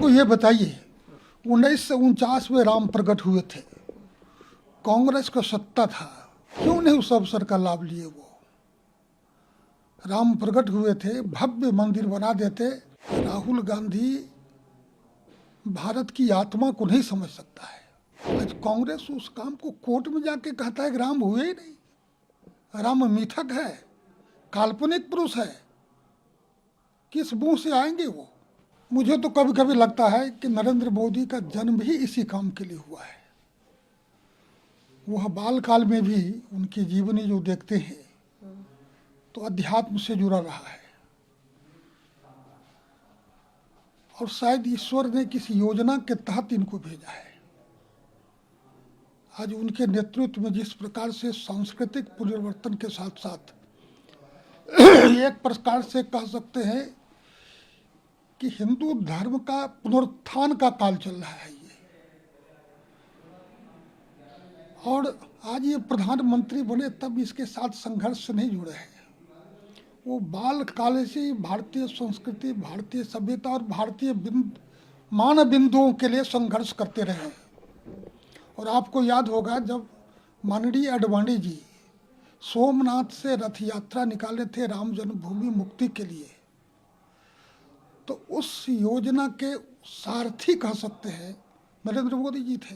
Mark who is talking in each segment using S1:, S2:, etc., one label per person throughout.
S1: हमको ये बताइए, 1949 में राम प्रकट हुए थे, कांग्रेस का सत्ता था, क्यों नहीं उस अवसर का लाभ लिए? वो राम प्रकट हुए थे, भव्य मंदिर बना देते। राहुल गांधी भारत की आत्मा को नहीं समझ सकता है। आज कांग्रेस उस काम को कोर्ट में जाके कहता है कि राम हुए ही नहीं, राम मिथक है, काल्पनिक पुरुष है। किस मुंह से आएंगे वो? मुझे तो कभी कभी लगता है कि नरेंद्र मोदी का जन्म भी इसी काम के लिए हुआ है। वह बाल काल में भी उनकी जीवनी जो देखते हैं तो अध्यात्म से जुड़ा रहा है, और शायद ईश्वर ने किसी योजना के तहत इनको भेजा है। आज उनके नेतृत्व में जिस प्रकार से सांस्कृतिक परिवर्तन के साथ साथ एक प्रकार से कह सकते हैं कि हिंदू धर्म का पुनरुत्थान का काल चल रहा है ये। और आज ये प्रधानमंत्री बने तब इसके साथ संघर्ष से नहीं जुड़े हैं। वो बाल काल से ही भारतीय संस्कृति, भारतीय सभ्यता और भारतीय मान बिंदुओं के लिए संघर्ष करते रहे। और आपको याद होगा जब माननीय आडवाणी जी सोमनाथ से रथ यात्रा निकाले थे राम जन्मभूमि मुक्ति के लिए, तो उस योजना के सारथी कह सकते हैं नरेंद्र मोदी जी थे।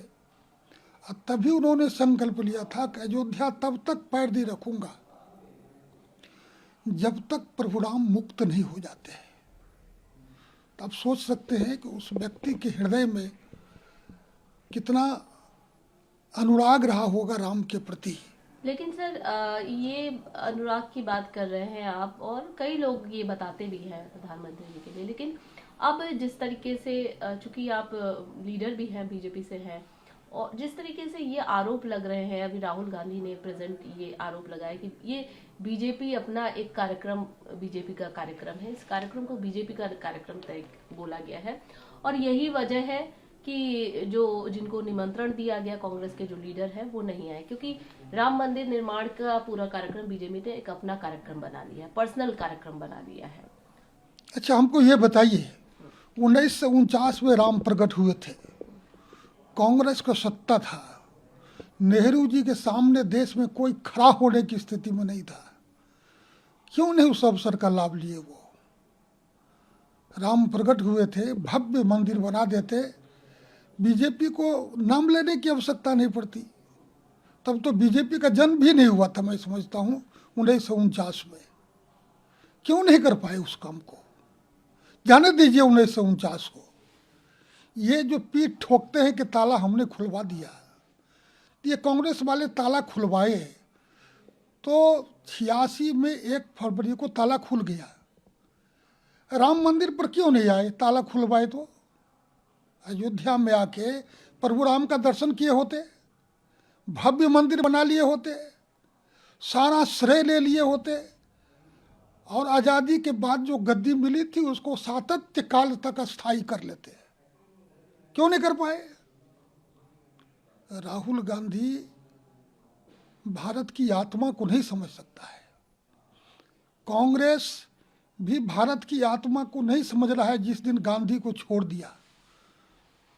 S1: तभी उन्होंने संकल्प लिया था कि अयोध्या तब तक पैर नहीं रखूंगा जब तक प्रभु राम मुक्त नहीं हो जाते हैं। तो आप सोच सकते हैं कि उस व्यक्ति के हृदय में कितना अनुराग रहा होगा राम के प्रति।
S2: लेकिन सर, ये अनुराग की बात कर रहे हैं आप, और कई लोग ये बताते भी हैं प्रधानमंत्री जी के लिए। लेकिन अब जिस तरीके से, चूंकि आप लीडर भी हैं, बीजेपी से हैं, और जिस तरीके से ये आरोप लग रहे हैं, अभी राहुल गांधी ने प्रेजेंट ये आरोप लगाया कि ये बीजेपी अपना एक कार्यक्रम, बीजेपी का कार्यक्रम है, इस कार्यक्रम को बीजेपी का कार्यक्रम तय बोला गया है, और यही वजह है कि जो जिनको निमंत्रण दिया गया कांग्रेस के जो लीडर है वो नहीं आए, क्योंकि राम मंदिर निर्माण का पूरा कार्यक्रम बीजेपी ने एक अपना कार्यक्रम बना लिया है, पर्सनल कार्यक्रम बना लिया है।
S1: अच्छा, हमको ये बताइए, 1949 में राम प्रकट हुए थे, कांग्रेस का सत्ता था, नेहरू जी के सामने देश में कोई खड़ा होने की स्थिति में नहीं था, क्यों नहीं उस अवसर का लाभ लिए? वो राम प्रकट हुए थे, भव्य मंदिर बना देते, बीजेपी को नाम लेने की आवश्यकता नहीं पड़ती। तब तो बीजेपी का जन्म भी नहीं हुआ था, मैं समझता हूँ 1949 में। क्यों नहीं कर पाए उस काम को? जाने दीजिए 1949 को। ये जो पीठ ठोकते हैं कि ताला हमने खुलवा दिया, ये कांग्रेस वाले ताला खुलवाए तो 86 में 1 फरवरी को ताला खुल गया। राम मंदिर पर क्यों नहीं आए? ताला खुलवाए तो अयोध्या में आके प्रभु राम का दर्शन किए होते, भव्य मंदिर बना लिए होते, सारा श्रेय ले लिए होते, और आज़ादी के बाद जो गद्दी मिली थी उसको सातत्य काल तक स्थायी कर लेते। क्यों नहीं कर पाए? राहुल गांधी भारत की आत्मा को नहीं समझ सकता है। कांग्रेस भी भारत की आत्मा को नहीं समझ रहा है। जिस दिन गांधी को छोड़ दिया,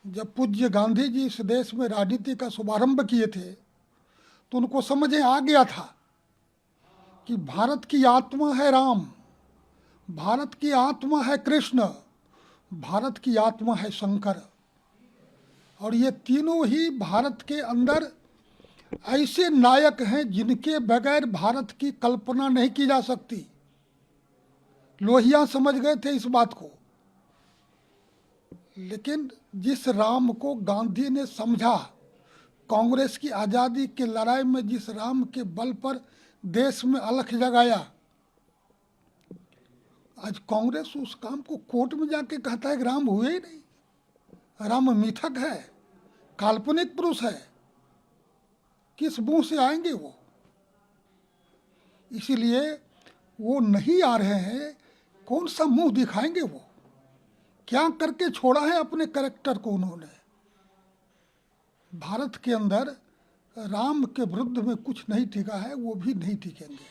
S1: जब पूज्य गांधी जी इस देश में राजनीति का शुभारंभ किए थे, तो उनको समझ आ गया था कि भारत की आत्मा है राम, भारत की आत्मा है कृष्ण, भारत की आत्मा है शंकर, और ये तीनों ही भारत के अंदर ऐसे नायक हैं जिनके बगैर भारत की कल्पना नहीं की जा सकती। लोहिया समझ गए थे इस बात को, लेकिन जिस राम को गांधी ने समझा, कांग्रेस की आज़ादी की लड़ाई में जिस राम के बल पर देश में अलख जगाया, आज कांग्रेस उस काम को कोर्ट में जाके कहता है कि राम हुए ही नहीं, राम मिथक है, काल्पनिक पुरुष है। किस मुंह से आएंगे वो? इसीलिए वो नहीं आ रहे हैं। कौन सा मुंह दिखाएंगे वो? क्या करके छोड़ा है अपने कैरेक्टर को उन्होंने? भारत के अंदर राम के विरुद्ध में कुछ नहीं टिका है, वो भी नहीं टिकेंगे।